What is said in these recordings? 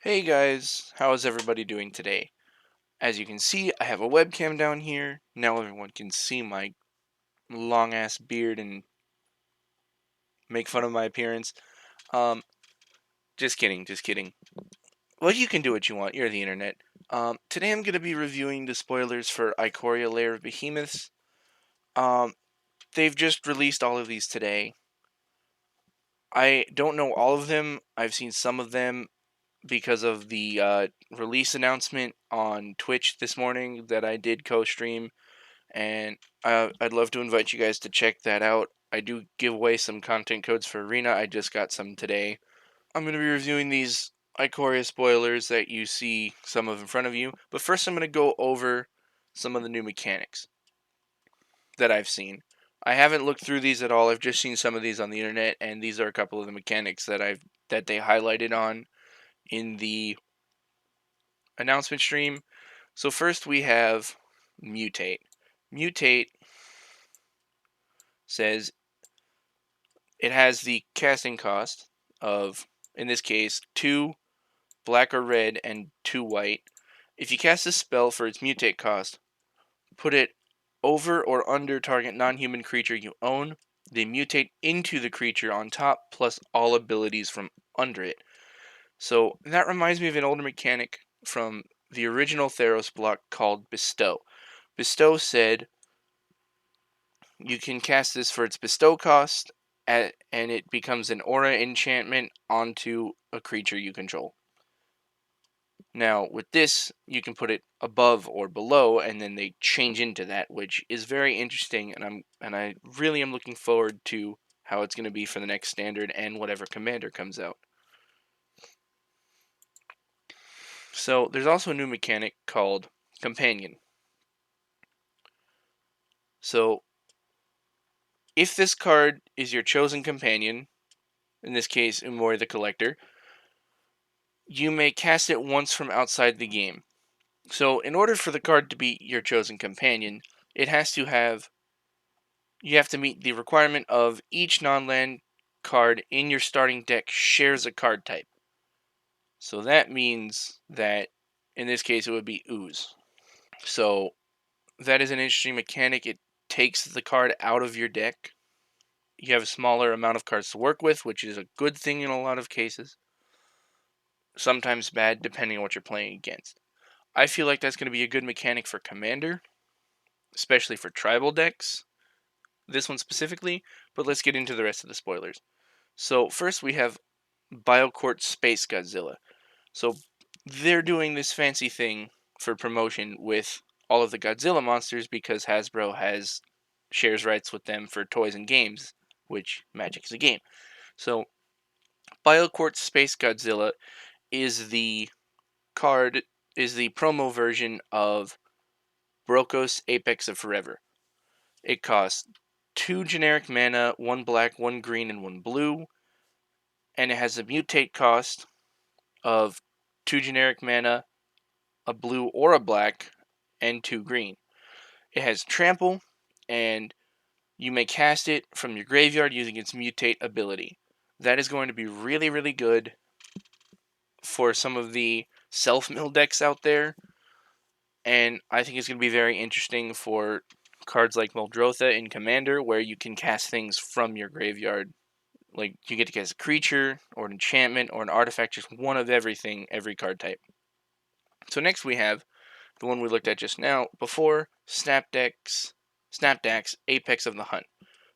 Hey guys, how is everybody doing today? As you can see, I have a webcam down here. Now everyone can see my long ass beard and make fun of my appearance. Um, just kidding, just kidding. Well, you can do what you want, you're the internet. Today I'm going to be reviewing the spoilers for Ikoria Lair of Behemoths. Um, they've just released all of these today. I don't know all of them, I've seen some of them because of the release announcement on Twitch this morning that I did co-stream. And I'd love to invite you guys to check that out. I do give away some content codes for Arena. I just got some today. I'm going to be reviewing these Ikoria spoilers that you see some of in front of you. But first I'm going to go over some of the new mechanics that I've seen. I haven't looked through these at all. I've just seen some of these on the internet, and these are a couple of the mechanics that they highlighted on in the announcement stream. So first we have Mutate. Mutate says it has the casting cost of, in this case, 2 black or red and 2 white. If you cast a spell for its mutate cost, put it over or under target non-human creature you own. They mutate into the creature on top, plus all abilities from under it. So that reminds me of an older mechanic from the original Theros block called Bestow. Bestow said you can cast this for its bestow cost, and it becomes an aura enchantment onto a creature you control. Now, with this, you can put it above or below, and then they change into that, which is very interesting, and I really am looking forward to how it's going to be for the next standard and whatever commander comes out. So, there's also a new mechanic called Companion. So, if this card is your chosen companion, in this case, Umori the Collector, you may cast it once from outside the game. So, in order for the card to be your chosen companion, it has to have you have to meet the requirement of each non-land card in your starting deck shares a card type. So that means that in this case it would be ooze. So that is an interesting mechanic. It takes the card out of your deck. You have a smaller amount of cards to work with, which is a good thing in a lot of cases. Sometimes bad depending on what you're playing against. I feel like that's going to be a good mechanic for Commander, especially for tribal decks. This one specifically, but let's get into the rest of the spoilers. So first we have BioQuartz Space Godzilla. So they're doing this fancy thing for promotion with all of the Godzilla monsters because Hasbro has shares rights with them for toys and games, which Magic is a game. So BioQuartz Space Godzilla is the card is the promo version of Brokos Apex of Forever. It costs 2 generic mana, 1 black, 1 green, and 1 blue, and it has a mutate cost of 2 generic mana, a blue or a black, and 2 green. It has trample, and you may cast it from your graveyard using its mutate ability. That is going to be really, really good for some of the self-mill decks out there, and I think it's going to be very interesting for cards like Muldrotha in Commander, where you can cast things from your graveyard. Like, you get to cast a creature, or an enchantment, or an artifact, just one of everything, every card type. So next we have the one we looked at just now before, Snapdax Apex of the Hunt.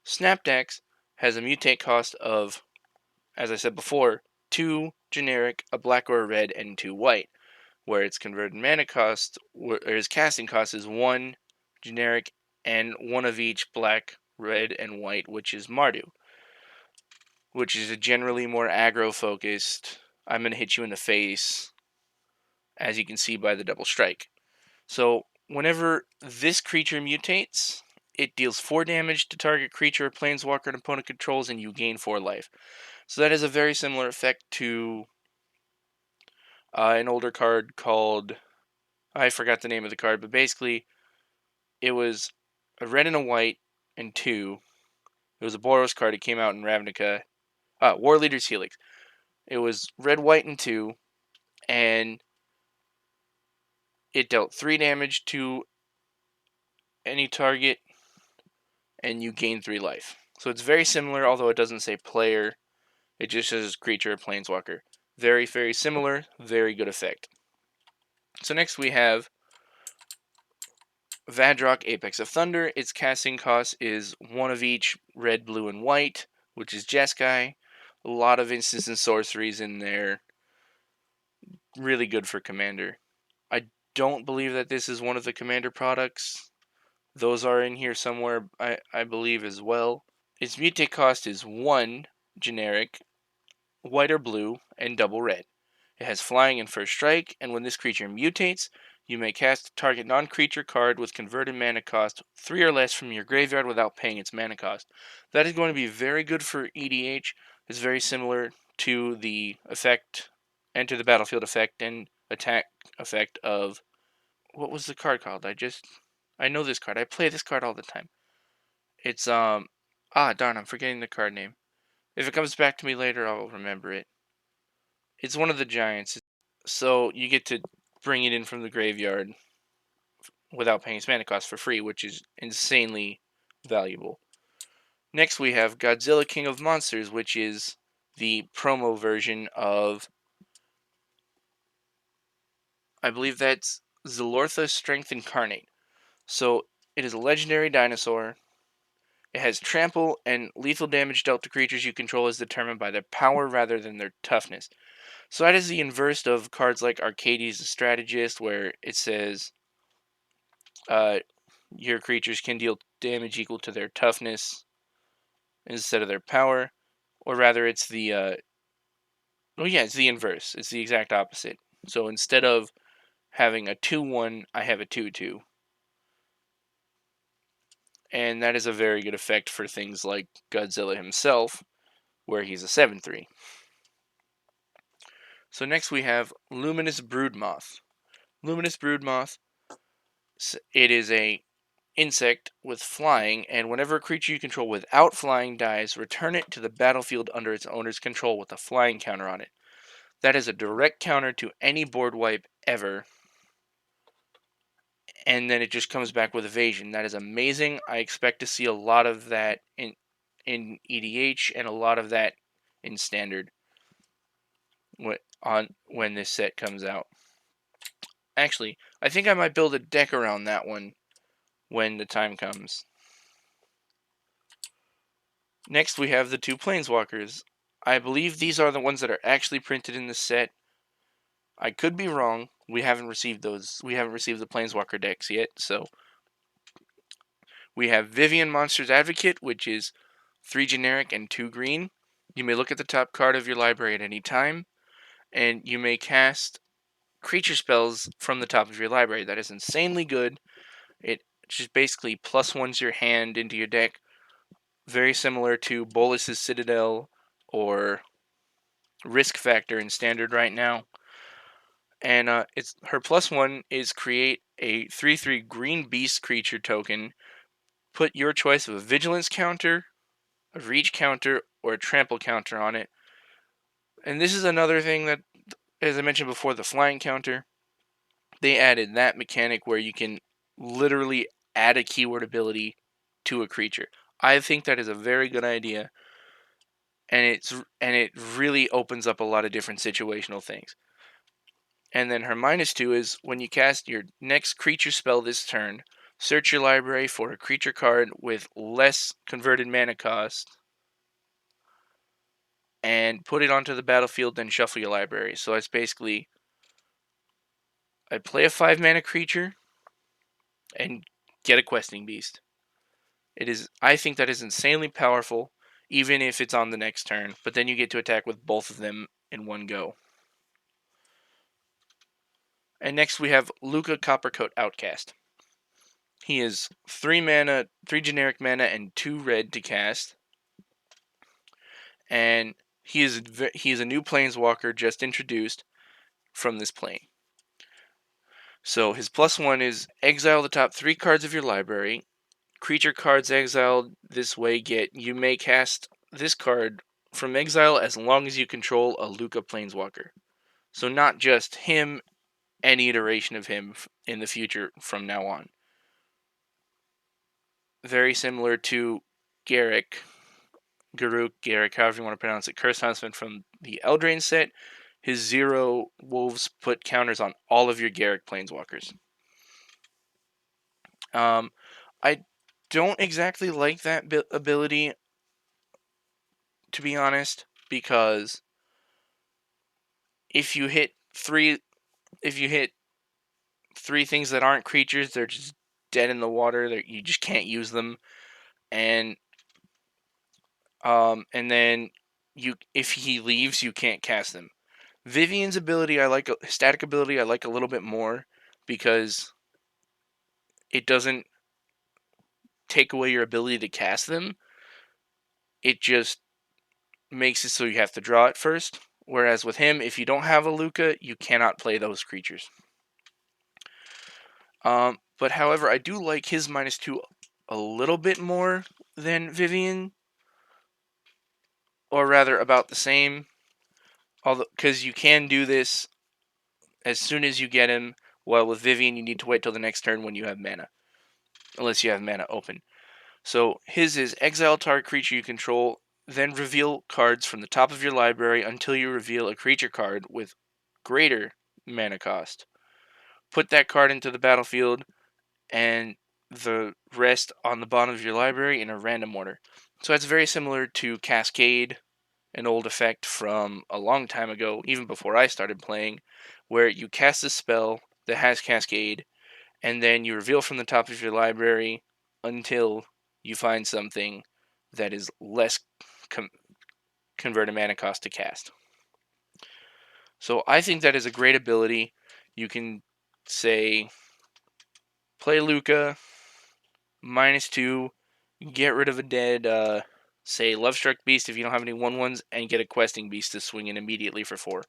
Snapdax has a mutate cost of, as I said before, 2 generic, a black or a red, and 2 white, where its converted mana cost, or its casting cost is 1 generic and 1 of each black, red, and white, which is Mardu, which is a generally more aggro focused, I'm going to hit you in the face, as you can see by the double strike. So whenever this creature mutates, it deals 4 damage to target creature or planeswalker an opponent controls, and you gain 4 life. So that is a very similar effect to an older card called, I forgot the name of the card, but basically it was a red and a white and 2. It was a Boros card. It came out in Ravnica. War Leader's Helix. It was red, white, and 2. and it dealt 3 damage to any target, and you gain 3 life. So it's very similar, although it doesn't say player. It just says creature, planeswalker. Very, very similar, very good effect. So next we have Vadrock, Apex of Thunder. Its casting cost is 1 of each, red, blue, and white, which is Jeskai. A lot of instants and sorceries in there. Really good for Commander. I don't believe that this is one of the Commander products. Those are in here somewhere, I believe, as well. Its mutate cost is 1 generic, white or blue, and double red. It has flying and first strike, and when this creature mutates, you may cast a target non-creature card with converted mana cost 3 or less from your graveyard without paying its mana cost. That is going to be very good for EDH. It's very similar to the effect, enter the battlefield effect and attack effect of, what was the card called? I know this card. I play this card all the time. It's darn, I'm forgetting the card name. If it comes back to me later, I'll remember it. It's one of the giants. So you get to bring it in from the graveyard without paying its mana cost for free, which is insanely valuable. Next we have Godzilla King of Monsters, which is the promo version of, I believe that's Zilortha Strength Incarnate. So it is a legendary dinosaur. It has trample, and lethal damage dealt to creatures you control is determined by their power rather than their toughness. So that is the inverse of cards like Arcades the Strategist, where it says uh, your creatures can deal damage equal to their toughness instead of their power. Or rather, it's the it's the inverse. It's the exact opposite. So instead of having a 2/1, I have a 2/2. And that is a very good effect for things like Godzilla himself, where he's a 7/3. So next we have Luminous Broodmoth. Luminous Broodmoth, it is a insect with flying, and whenever a creature you control without flying dies, return it to the battlefield under its owner's control with a flying counter on it. That is a direct counter to any board wipe ever, and then it just comes back with evasion. That is amazing. I expect to see a lot of that in EDH and a lot of that in Standard when this set comes out. Actually, I think I might build a deck around that one when the time comes. Next, we have the 2 Planeswalkers. I believe these are the ones that are actually printed in the set. I could be wrong. We haven't received those. We haven't received the Planeswalker decks yet. So we have Vivian Monsters Advocate, which is 3 generic and 2 green. You may look at the top card of your library at any time, and you may cast creature spells from the top of your library. That is insanely good. It just basically +1s your hand into your deck. Very similar to Bolus's Citadel or Risk Factor in Standard right now. And it's her +1 is create a 3/3 green beast creature token. Put your choice of a vigilance counter, a reach counter, or a trample counter on it. And this is another thing that, as I mentioned before, the flying counter. They added that mechanic where you can literally add a keyword ability to a creature. I think that is a very good idea, and it really opens up a lot of different situational things. And then her -2 is when you cast your next creature spell this turn, search your library for a creature card with less converted mana cost and put it onto the battlefield, then shuffle your library. So it's basically, I play a 5 mana creature and get a questing beast. I think that is insanely powerful, even if it's on the next turn, but then you get to attack with both of them in one go. And next we have Luca Coppercoat Outcast. He is 3 mana, 3 generic mana, and 2 red to cast. And he is a new planeswalker just introduced from this plane. So his +1 is exile the top 3 cards of your library. Creature cards exiled this way you may cast this card from exile as long as you control a Luca planeswalker. So not just him, any iteration of him in the future from now on. Very similar to Garruk, however you want to pronounce it, Curse Huntsman from the Eldraine set. His 0 wolves put counters on all of your Garruk planeswalkers. I don't exactly like that ability, to be honest, because if you hit three things that aren't creatures, they're just dead in the water. You just can't use them, and then if he leaves, you can't cast them. Vivian's ability, static ability, I like a little bit more because it doesn't take away your ability to cast them. It just makes it so you have to draw it first. Whereas with him, if you don't have a Luca, you cannot play those creatures. But however, I do like his -2 a little bit more than Vivian, or rather about the same. Although, because you can do this as soon as you get him. While with Vivian, you need to wait till the next turn when you have mana, unless you have mana open. So his is exile target creature you control, then reveal cards from the top of your library until you reveal a creature card with greater mana cost. Put that card into the battlefield, and the rest on the bottom of your library in a random order. So that's very similar to Cascade, an old effect from a long time ago, even before I started playing, where you cast a spell that has Cascade, and then you reveal from the top of your library until you find something that is less converted mana cost to cast. So I think that is a great ability. You can say, play Luca, -2, get rid of a dead, say, Lovestruck Beast if you don't have any 1/1s, and get a Questing Beast to swing in immediately for 4.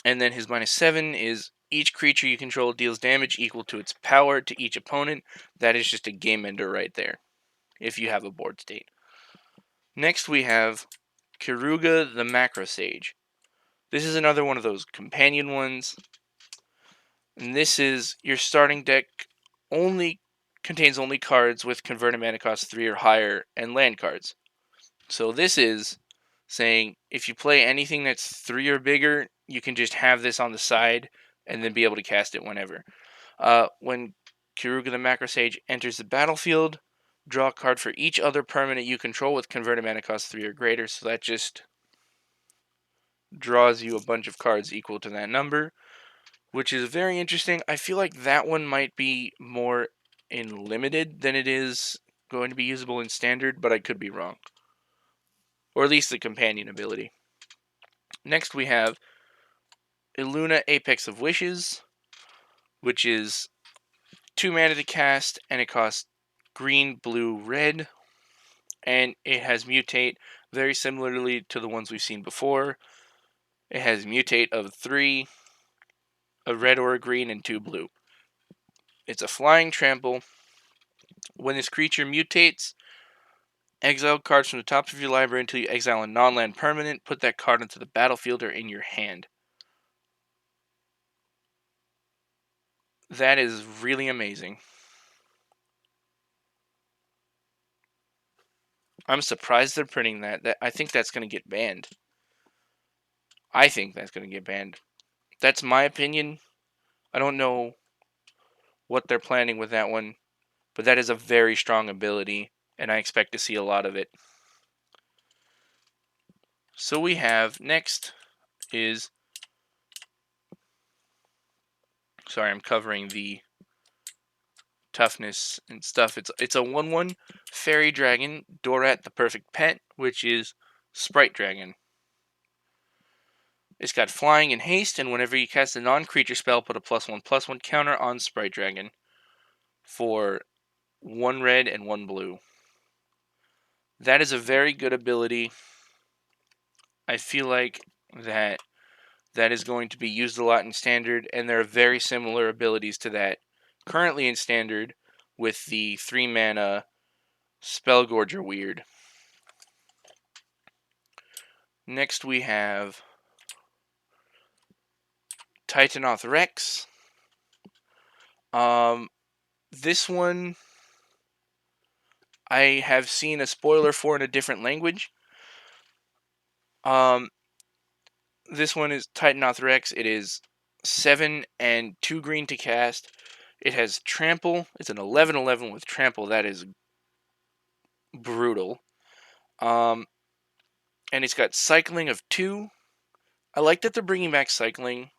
And then his -7 is each creature you control deals damage equal to its power to each opponent. That is just a game ender right there, if you have a board state. Next we have Kiruga the Macro Sage. This is another one of those companion ones. And this is your starting deck contains only cards with converted mana cost 3 or higher and land cards. So this is saying if you play anything that's 3 or bigger, you can just have this on the side and then be able to cast it whenever. When Kiruga the Macro Sage enters the battlefield, draw a card for each other permanent you control with converted mana cost 3 or greater. So that just draws you a bunch of cards equal to that number, which is very interesting. I feel like that one might be more in limited than it is going to be usable in standard, but I could be wrong. Or at least the companion ability. Next we have Illuna Apex of Wishes, which is 2 mana to cast, and it costs green, blue, red, and it has Mutate very similarly to the ones we've seen before. It has Mutate of 3, a red or a green, and 2 blue. It's a flying trample. When this creature mutates, exile cards from the top of your library until you exile a non-land permanent. Put that card into the battlefield or in your hand. That is really amazing. I'm surprised they're printing that. I think that's going to get banned. I think that's going to get banned. That's my opinion. I don't know what they're planning with that one, but that is a very strong ability, and I expect to see a lot of it. So we have next is, sorry, I'm covering the toughness and stuff. It's a 1/1 fairy dragon, Dorat the Perfect Pet, which is Sprite Dragon. It's got flying and haste, and whenever you cast a non-creature spell, put a +1/+1 counter on Sprite Dragon for 1 red and 1 blue. That is a very good ability. I feel like that is going to be used a lot in Standard, and there are very similar abilities to that currently in Standard with the 3 mana Spellgorger Weird. Next we have Titanoth Rex. This one I have seen a spoiler for in a different language. This one is Titanoth Rex. It is 7 and 2 green to cast. It has Trample. It's an 11/11 with Trample. That is brutal. And it's got Cycling of 2. I like that they're bringing back Cycling.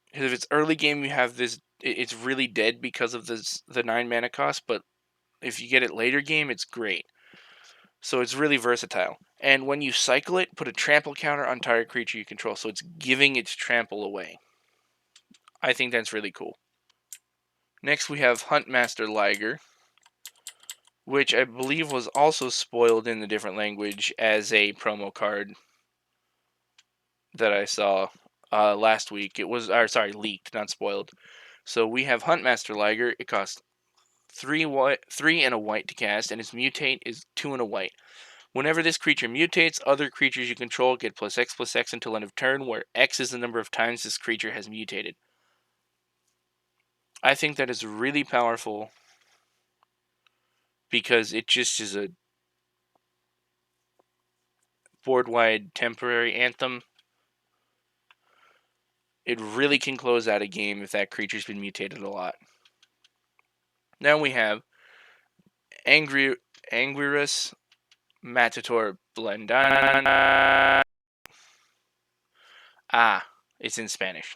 Because if it's early game, you have this. It's really dead because of the 9 mana cost. But if you get it later game, it's great. So it's really versatile. And when you cycle it, put a trample counter on target creature you control. So it's giving its trample away. I think that's really cool. Next we have Huntmaster Liger, which I believe was also spoiled in the different language as a promo card that I saw last week. It was, leaked, not spoiled. So we have Huntmaster Liger. It costs 3 and a white to cast, and its mutate is 2 and a white. Whenever this creature mutates, other creatures you control get +X/+X until end of turn, where X is the number of times this creature has mutated. I think that is really powerful because it just is a board-wide temporary anthem. It really can close out a game if that creature's been mutated a lot. Now we have Anguirus Matator Blendana. It's in Spanish.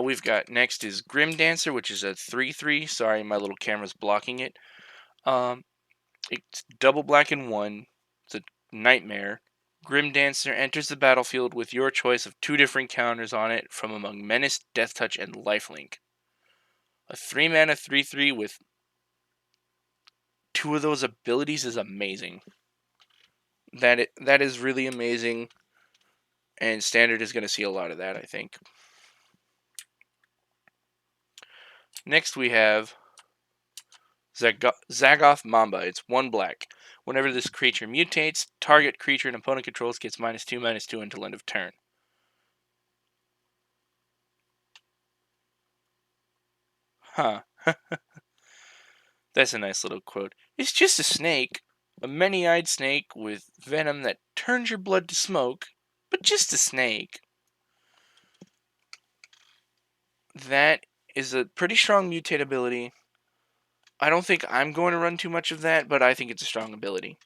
We've got next is Grim Dancer, which is a 3/3. Sorry, my little camera's blocking it. It's double black and 1. It's a nightmare. Grim Dancer enters the battlefield with your choice of 2 different counters on it from among Menace, Death Touch, and Lifelink. A 3 mana 3/3 with 2 of those abilities is amazing. That is really amazing, and Standard is going to see a lot of that, I think. Next we have Zagoth Mamba. It's 1 black. Whenever this creature mutates, target creature an opponent controls gets -2/-2 until end of turn. Huh. That's a nice little quote. It's just a snake. A many-eyed snake with venom that turns your blood to smoke, but just a snake. That is a pretty strong mutate ability. I don't think I'm going to run too much of that, but I think it's a strong ability.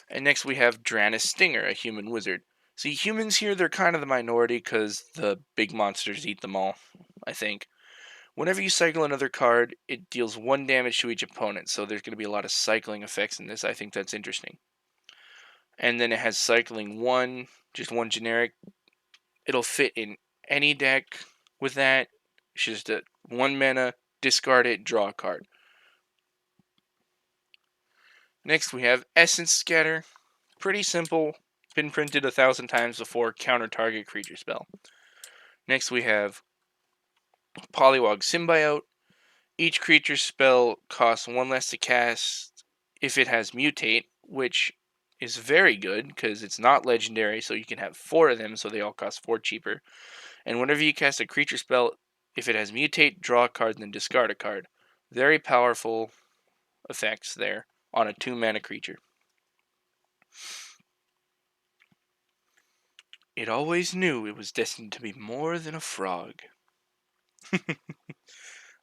And next we have Dranis Stinger, a human wizard. See, humans here, they're kind of the minority because the big monsters eat them all, I think. Whenever you cycle another card, it deals 1 damage to each opponent, so there's going to be a lot of cycling effects in this. I think that's interesting. And then it has cycling 1, just 1 generic. It'll fit in any deck with that. It's just a 1 mana, discard it, draw a card. Next we have Essence Scatter. Pretty simple. Been printed 1,000 times before. Counter target creature spell. Next we have Polywog Symbiote. Each creature spell costs 1 less to cast if it has Mutate, which is very good because it's not legendary, so you can have 4 of them, so they all cost 4 cheaper. And whenever you cast a creature spell, if it has Mutate, draw a card, and then discard a card. Very powerful effects there on a 2 mana creature. It always knew it was destined to be more than a frog.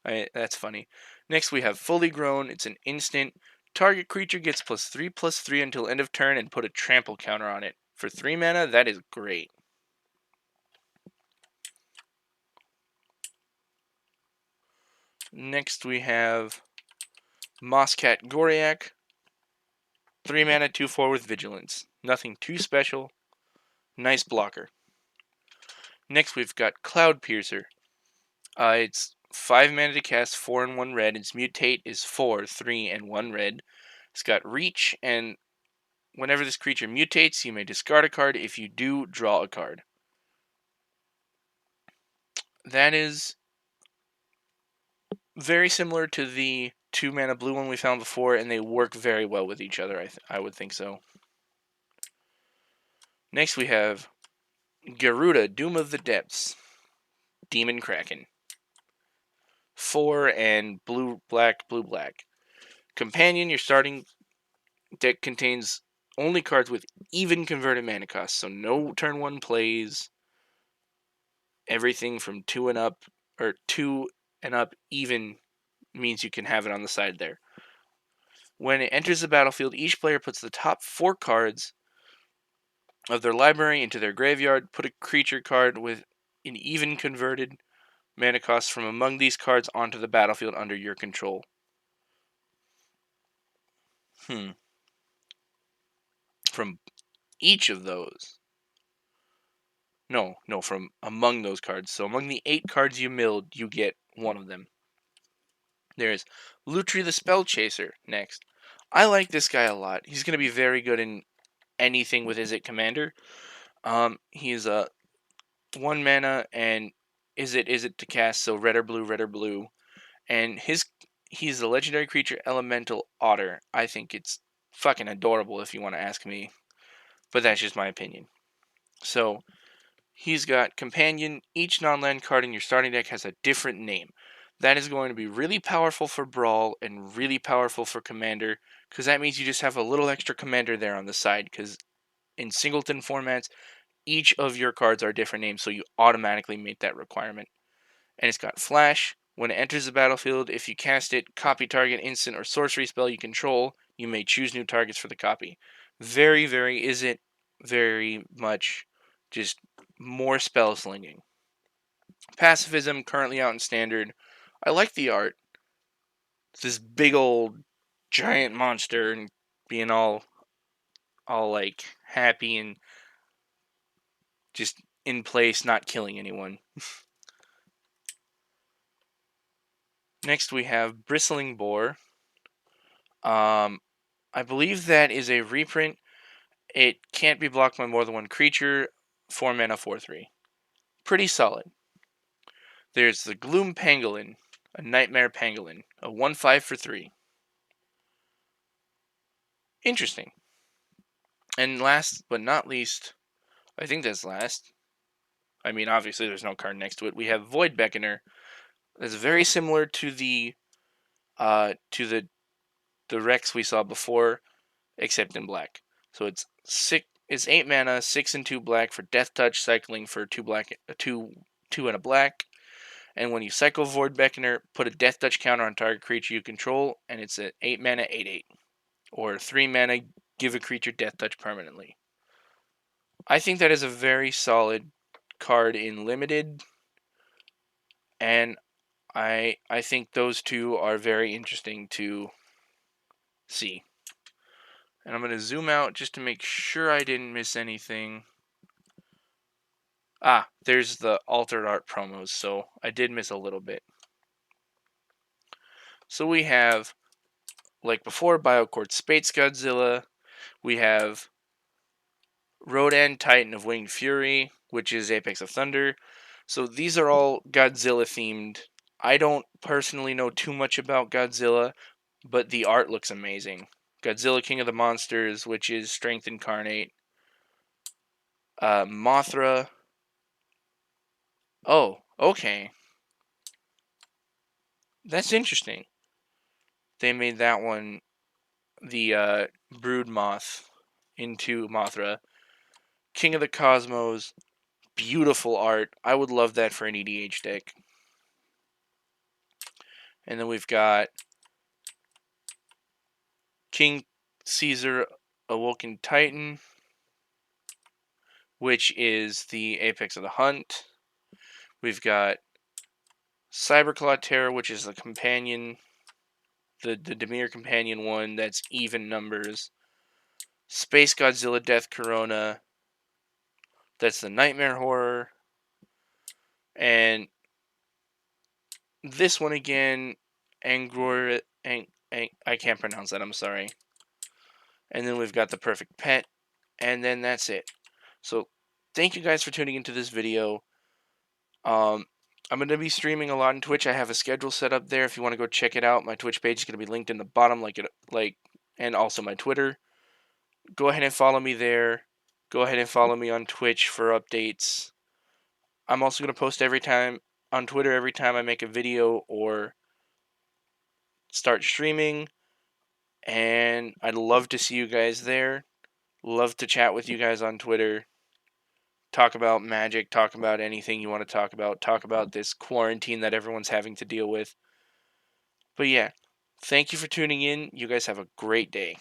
That's funny. Next we have Fully Grown. It's an instant. Target creature gets +3/+3 until end of turn and put a trample counter on it. For 3 mana, that is great. Next we have Mosscat Goriak. 3 mana, 2/4 with Vigilance. Nothing too special. Nice blocker. Next we've got Cloud Piercer. It's 5 mana to cast, 4 and 1 red. Its mutate is 4, 3 and 1 red. It's got Reach, and whenever this creature mutates, you may discard a card. If you do, draw a card. That is very similar to the 2 mana blue one we found before, and they work very well with each other. I would think so. Next we have Garuda, Doom of the Depths, Demon Kraken. 4 and blue, black, blue, black. Companion, your starting deck contains only cards with even converted mana cost, so no turn 1 plays. Everything from 2 and up, or 2 and up even means you can have it on the side there. When it enters the battlefield, each player puts the top 4 cards of their library into their graveyard. Put a creature card with an even converted mana cost from among these cards onto the battlefield under your control. From each of those. No, from among those cards. So among the 8 cards you milled, you get one of them. There's Lutri the Spellchaser next. I like this guy a lot. He's going to be very good in anything with Izzet Commander. He's a 1 mana and Izzet to cast, so red or blue. And he's a legendary creature, Elemental Otter. I think it's fucking adorable if you want to ask me. But that's just my opinion. So, he's got Companion. Each non-land card in your starting deck has a different name. That is going to be really powerful for Brawl and really powerful for Commander, because that means you just have a little extra Commander there on the side, because in singleton formats, each of your cards are different names, so you automatically meet that requirement. And it's got Flash. When it enters the battlefield, if you cast it, copy target instant or sorcery spell you control, you may choose new targets for the copy. Isn't very much just more spell slinging. Pacifism, currently out in Standard. I like the art. It's this big old giant monster and being all like happy and just in place, not killing anyone. Next we have Bristling Boar. I believe that is a reprint. It can't be blocked by more than one creature. 4 mana, 4/3. Pretty solid. There's the Gloom Pangolin, a Nightmare Pangolin, a 1/5 for 3. Interesting. And last but not least, I think that's last. I mean, obviously there's no card next to it. We have Void Beckoner. That's very similar to the Rex we saw before, except in black. So it's 8 mana, 6 and 2 black for Death Touch, cycling for 2 black, 2 and a black. And when you cycle Void Beckoner, put a Death Touch counter on target creature you control, and it's an 8 mana, 8/8. Or 3 mana, give a creature Death Touch permanently. I think that is a very solid card in Limited, and I think those two are very interesting to see. And I'm going to zoom out just to make sure I didn't miss anything. There's the altered art promos, so I did miss a little bit. So we have, like before, Biocord Space Godzilla. We have Rodan, Titan of Winged Fury, which is Apex of Thunder. So these are all Godzilla themed. I don't personally know too much about Godzilla, but the art looks amazing. Godzilla King of the Monsters, which is Strength Incarnate. Mothra. Oh, okay. That's interesting. They made that one the Brood Moth into Mothra. King of the Cosmos. Beautiful art. I would love that for an EDH deck. And then we've got King Caesar Awoken Titan, which is the Apex of the Hunt. We've got Cyberclaw Terror, which is the companion, the Dimir companion one that's even numbers. Space Godzilla Death Corona, that's the Nightmare Horror. And this one again, Angor, I can't pronounce that, I'm sorry. And then we've got the Perfect Pet, and then that's it. So thank you guys for tuning into this video. I'm going to be streaming a lot on Twitch. I have a schedule set up there if you want to go check it out. My Twitch page is going to be linked in the bottom, and also my Twitter. Go ahead and follow me there. Go ahead and follow me on Twitch for updates. I'm also going to post every time on Twitter every time I make a video or start streaming. And I'd love to see you guys there. Love to chat with you guys on Twitter. Talk about Magic, talk about anything you want to talk about this quarantine that everyone's having to deal with. But yeah, thank you for tuning in. You guys have a great day.